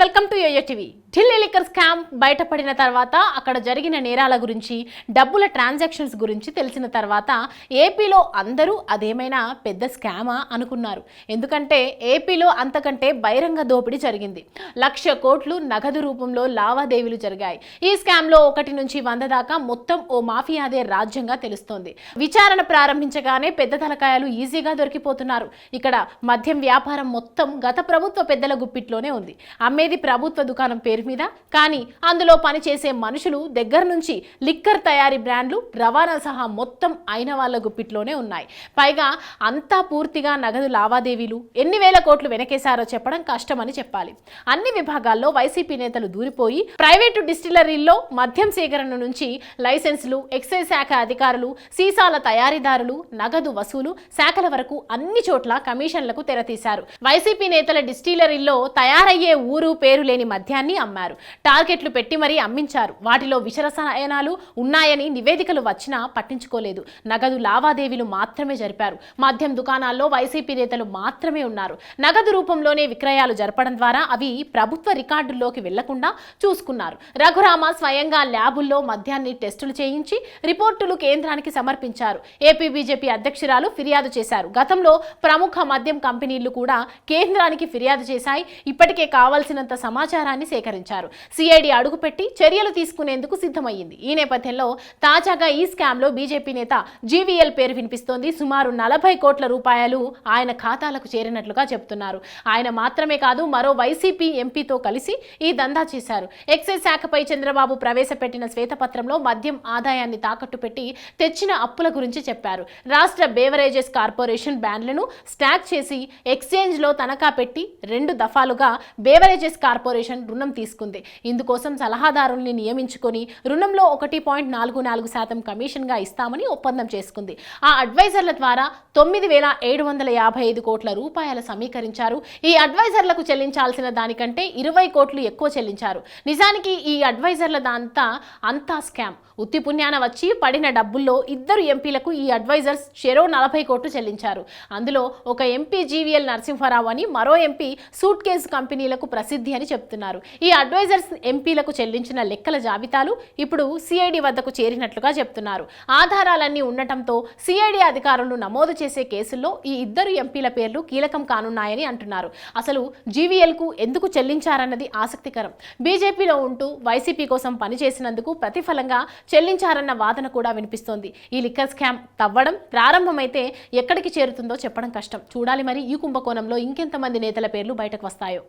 Welcome to YoYo TV. Delhi liquor scam బయటపడిన తర్వాత అక్కడ జరిగిన నేరాల గురించి, డబ్బుల ట్రాన్సాక్షన్స్ గురించి తెలిసిన తర్వాత ఏపీలో అందరూ అదేమైనా పెద్ద స్కామా అనుకున్నారు. ఎందుకంటే ఏపీలో అంతకంటే బహిరంగ దోపిడీ జరిగింది. 1,00,000 కోట్లు నగదు రూపంలో లావాదేవీలు జరిగాయి. ఈ స్కామ్లో 1 నుంచి 100 దాకా మొత్తం ఓ మాఫియాదే రాజ్యంగా తెలుస్తోంది. విచారణ ప్రారంభించగానే పెద్ద తలకాయలు ఈజీగా దొరికిపోతున్నారు. ఇక్కడ మద్యం వ్యాపారం మొత్తం గత ప్రభుత్వ పెద్దల గుప్పిట్లోనే ఉంది. అమ్మేది ప్రభుత్వ దుకాణం పేరు మీద, కానీ అందులో పనిచేసే మనుషులు దగ్గర నుంచి లిక్కర్ తయారీ బ్రాండ్లు, రవాణా సహా మొత్తం అయిన వాళ్ళ గుప్పిట్లోనే ఉన్నాయి. పైగా అంతా పూర్తిగా నగదు లావాదేవీలు. ఎన్ని వేల కోట్లు వెనకేశారో చెప్పడం కష్టమని చెప్పాలి. అన్ని విభాగాల్లో వైసీపీ నేతలు దూరిపోయి ప్రైవేటు డిస్టిలరీల్లో మద్యం సేకరణ నుంచి లైసెన్సులు, ఎక్సైజ్ శాఖ అధికారులు, సీసాల తయారీదారులు, నగదు వసూలు శాఖల వరకు అన్ని చోట్ల కమిషన్లకు తెరతీశారు. వైసీపీ నేతల డిస్టిలరీల్లో తయారయ్యే ఊరు పేరు లేని మద్యాన్ని అమ్మారు. టార్గెట్లు పెట్టి మరీ అమ్మించారు. వాటిలో విషరసాయనాలు ఉన్నాయని నివేదికలు వచ్చినా పట్టించుకోలేదు. నగదు లావాదేవీలు మాత్రమే జరిపారు. మద్యం దుకాణాల్లో వైసీపీ నేతలు మాత్రమే ఉన్నారు. నగదు రూపంలోనే విక్రయాలు జరపడం ద్వారా అవి ప్రభుత్వ రికార్డుల్లోకి వెళ్లకుండా చూసుకున్నారు. రఘురామ స్వయంగా ల్యాబుల్లో మద్యాన్ని టెస్టులు చేయించి రిపోర్టులు కేంద్రానికి సమర్పించారు. ఏపీ బీజేపీ అధ్యక్షురాలు ఫిర్యాదు చేశారు. గతంలో ప్రముఖ మద్యం కంపెనీలు కూడా కేంద్రానికి ఫిర్యాదు చేశాయి. ఇప్పటికే కావాల్సినంత సమాచారాన్ని సేకరించారు. సిఐడి అడుగుపెట్టి చర్యలు తీసుకునేందుకు సిద్ధమయ్యింది. ఈ నేపథ్యంలో తాజాగా ఈ స్కామ్లో బీజేపీ నేత జీవీఎల్ పేరు వినిపిస్తోంది. సుమారు 40 కోట్ల రూపాయలు ఆయన ఖాతాలకు చేరినట్లుగా చెబుతున్నారు. ఆయన మాత్రమే కాదు, మరో వైసీపీ ఎంపీతో కలిసి ఈ దందా చేశారు. ఎక్సైజ్ శాఖపై చంద్రబాబు ప్రవేశపెట్టిన శ్వేతపత్రంలో మద్యం ఆదాయాన్ని తాకట్టు పెట్టి తెచ్చిన అప్పుల గురించి చెప్పారు. రాష్ట్ర బేవరేజెస్ కార్పొరేషన్ బ్యాన్లను స్టాక్ చేసి ఎక్స్చేంజ్లో తనఖా పెట్టి 2 దఫాలుగా బేవరేజెస్ కార్పొరేషన్ రుణం తీసుకుంది. ఇందుకోసం సలహాదారుల్ని నియమించుకొని రుణంలో 1.44% కమిషన్గా ఇస్తామని ఒప్పందం చేసుకుంది. ఆ అడ్వైజర్ల ద్వారా 9,755 కోట్ల రూపాయలు సమీకరించారు. ఈ అడ్వైజర్లకు చెల్లించాల్సిన దానికంటే 20 కోట్లు ఎక్కువ చెల్లించారు. నిజానికి ఈ అడ్వైజర్ల అంతా స్కామ్. ఉత్తి పుణ్యాన వచ్చి పడిన డబ్బుల్లో 2 ఎంపీలకు ఈ అడ్వైజర్స్ చెరో 40 కోట్లు చెల్లించారు. అందులో ఒక ఎంపీ జీవీఎల్ నరసింహారావు అని, మరో ఎంపీ సూట్ కేసు కంపెనీలకు ప్రసిద్ధి అని చెప్తున్నారు. ఈ అడ్వైజర్స్ ఎంపీలకు చెల్లించిన లెక్కల జాబితాలు ఇప్పుడు సిఐడి వద్దకు చేరినట్లుగా చెప్తున్నారు. ఆధారాలన్నీ ఉండటంతో సిఐడి అధికారులు నమోదు చేసే కేసుల్లో ఈ 2 ఎంపీల పేర్లు కీలకం కానున్నాయని అంటున్నారు. అసలు జీవీఎల్కు ఎందుకు చెల్లించారన్నది ఆసక్తికరం. బీజేపీలో ఉంటూ వైసీపీ కోసం పనిచేసినందుకు ప్రతిఫలంగా చెల్లించారన్న వాదన కూడా వినిపిస్తోంది. ఈ లిక్కర్ స్కామ్ తవ్వడం ప్రారంభమైతే ఎక్కడికి చేరుతుందో చెప్పడం కష్టం. చూడాలి మరి ఈ కుంభకోణంలో ఇంకెంతమంది నేతల పేర్లు బయటకు వస్తాయో.